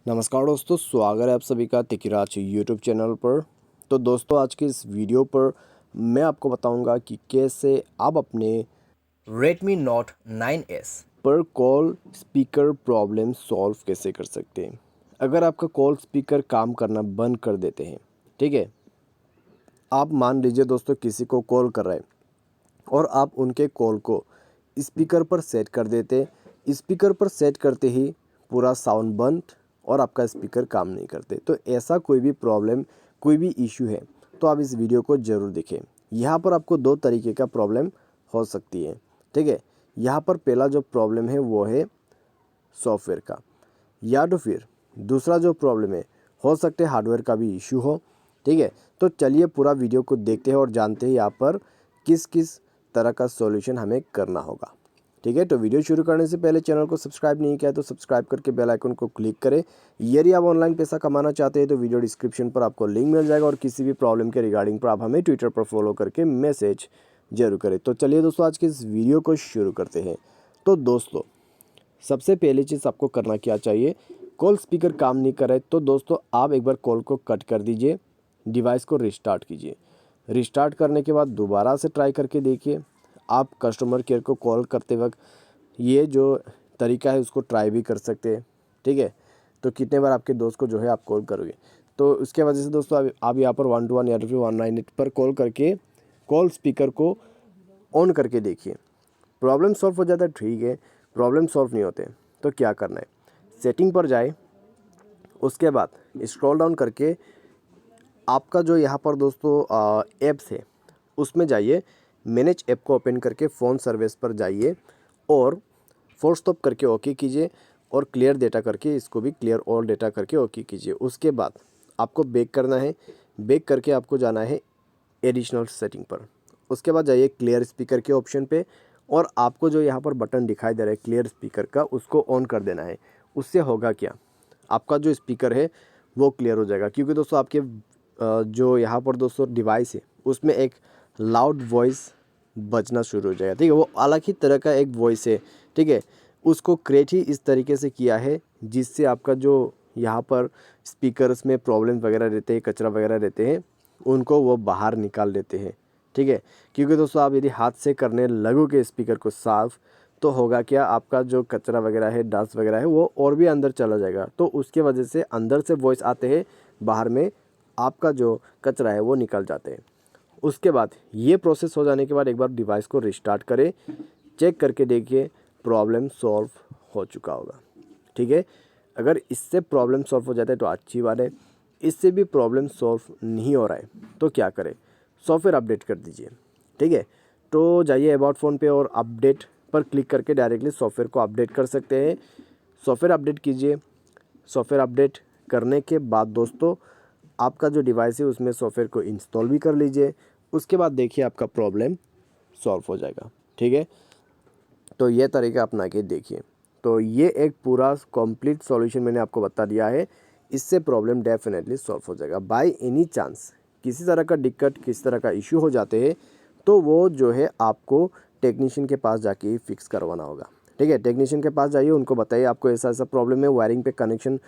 नमस्कार दोस्तों, स्वागत है आप सभी का तिकिराज यूट्यूब चैनल पर। तो दोस्तों, आज के इस वीडियो पर मैं आपको बताऊंगा कि कैसे आप अपने Redmi Note 9S पर कॉल स्पीकर प्रॉब्लम सॉल्व कैसे कर सकते हैं। अगर आपका कॉल स्पीकर काम करना बंद कर देते हैं, ठीक है, आप मान लीजिए दोस्तों किसी को कॉल कर रहे हैं और आप उनके कॉल को स्पीकर पर सेट कर देते। स्पीकर पर सेट करते ही पूरा साउंड बंद और आपका स्पीकर काम नहीं करते। तो ऐसा कोई भी प्रॉब्लम, कोई भी इशू है तो आप इस वीडियो को ज़रूर देखें। यहाँ पर आपको दो तरीके का प्रॉब्लम हो सकती है, ठीक है। यहाँ पर पहला जो प्रॉब्लम है वो है सॉफ्टवेयर का, या तो फिर दूसरा जो प्रॉब्लम है हो सकता है हार्डवेयर का भी इशू हो, ठीक है। तो चलिए पूरा वीडियो को देखते हैं और जानते हैं यहाँ पर किस किस तरह का सॉल्यूशन हमें करना होगा, ठीक है। तो वीडियो शुरू करने से पहले चैनल को सब्सक्राइब नहीं किया तो सब्सक्राइब करके बेल आइकन को क्लिक करें। यदि आप ऑनलाइन पैसा कमाना चाहते हैं तो वीडियो डिस्क्रिप्शन पर आपको लिंक मिल जाएगा और किसी भी प्रॉब्लम के रिगार्डिंग पर आप हमें ट्विटर पर फॉलो करके मैसेज जरूर करें। तो चलिए दोस्तों, आज के इस वीडियो को शुरू करते हैं। तो दोस्तों, सबसे पहली चीज़ आपको करना क्या चाहिए, कॉल स्पीकर काम नहीं कर रहा है तो दोस्तों आप एक बार कॉल को कट कर दीजिए, डिवाइस को रिस्टार्ट कीजिए। रिस्टार्ट करने के बाद दोबारा से ट्राई करके देखिए। आप कस्टमर केयर को कॉल करते वक्त ये जो तरीका है उसको ट्राई भी कर सकते हैं, ठीक है। तो कितने बार आपके दोस्त को जो है आप कॉल करोगे, तो उसके वजह से दोस्तों आप यहाँ पर 121 या फिर 198 पर कॉल करके कॉल स्पीकर को ऑन करके देखिए। प्रॉब्लम सॉल्व हो जाता है, ठीक है। प्रॉब्लम सॉल्व नहीं होते तो क्या करना है, सेटिंग पर जाए, उसके बाद स्क्रॉल डाउन करके आपका जो यहाँ पर दोस्तों ऐप्स है उसमें जाइए। मैनेज ऐप को ओपन करके फ़ोन सर्विस पर जाइए और फोर्स स्टॉप करके ओके कीजिए और क्लियर डेटा करके इसको भी क्लियर ऑल डेटा करके ओके कीजिए। उसके बाद आपको बैक करना है, बैक करके आपको जाना है एडिशनल सेटिंग पर। उसके बाद जाइए क्लियर स्पीकर के ऑप्शन पे और आपको जो यहाँ पर बटन दिखाई दे रहा है क्लियर स्पीकर का, उसको ऑन कर देना है। उससे होगा क्या, आपका जो स्पीकर है वो क्लियर हो जाएगा। क्योंकि दोस्तों आपके जो यहाँ पर दोस्तों डिवाइस है उसमें एक लाउड वॉइस बजना शुरू हो जाएगा, ठीक है। वो अलग ही तरह का एक वॉइस है, ठीक है। उसको क्रिएट ही इस तरीके से किया है जिससे आपका जो यहाँ पर स्पीकर्स में प्रॉब्लम वगैरह रहते हैं, कचरा वगैरह रहते हैं, उनको वो बाहर निकाल देते हैं, ठीक है। क्योंकि दोस्तों आप यदि हाथ से करने लगोगे स्पीकर को साफ़ तो होगा क्या, आपका जो कचरा वगैरह है, डस्ट वगैरह है, वो और भी अंदर चला जाएगा। तो उसके वजह से अंदर से वॉइस आते हैं, बाहर में आपका जो कचरा है वो निकल जाते हैं। उसके बाद ये प्रोसेस हो जाने के बाद एक बार डिवाइस को रिस्टार्ट करें, चेक करके देखिए प्रॉब्लम सॉल्व हो चुका होगा, ठीक है। अगर इससे प्रॉब्लम सॉल्व हो जाता है तो अच्छी बात है। इससे भी प्रॉब्लम सॉल्व नहीं हो रहा है तो क्या करें, सॉफ्टवेयर अपडेट कर दीजिए, ठीक है। तो जाइए अबाउट फ़ोन पे और अपडेट पर क्लिक करके डायरेक्टली सॉफ्टवेयर को अपडेट कर सकते हैं। सॉफ्टवेयर अपडेट कीजिए। सॉफ्टवेयर अपडेट करने के बाद दोस्तों आपका जो डिवाइस है उसमें सॉफ्टवेयर को इंस्टॉल भी कर लीजिए। उसके बाद देखिए आपका प्रॉब्लम सॉल्व हो जाएगा, ठीक है। तो ये तरीका अपना के देखिए। तो ये एक पूरा कंप्लीट सॉल्यूशन मैंने आपको बता दिया है, इससे प्रॉब्लम डेफिनेटली सॉल्व हो जाएगा। बाय एनी चांस किसी तरह का दिक्कत, किसी तरह का इशू हो जाते हैं तो वो जो है आपको टेक्नीशियन के पास जाके ही फिक्स करवाना होगा, ठीक है। टेक्नीशियन के पास जाइए, उनको बताइए आपको ऐसा ऐसा प्रॉब्लम है, वायरिंग पे कनेक्शन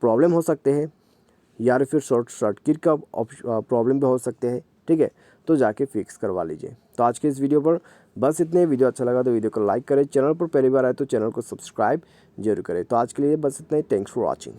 प्रॉब्लम हो सकते हैं या फिर शॉर्ट सर्किट का प्रॉब्लम भी हो सकते हैं, ठीक है। तो जाके फिक्स करवा लीजिए। तो आज के इस वीडियो पर बस इतने। वीडियो अच्छा लगा तो वीडियो को लाइक करें, चैनल पर पहली बार आए तो चैनल को सब्सक्राइब जरूर करें। तो आज के लिए बस इतना ही। Thanks for watching.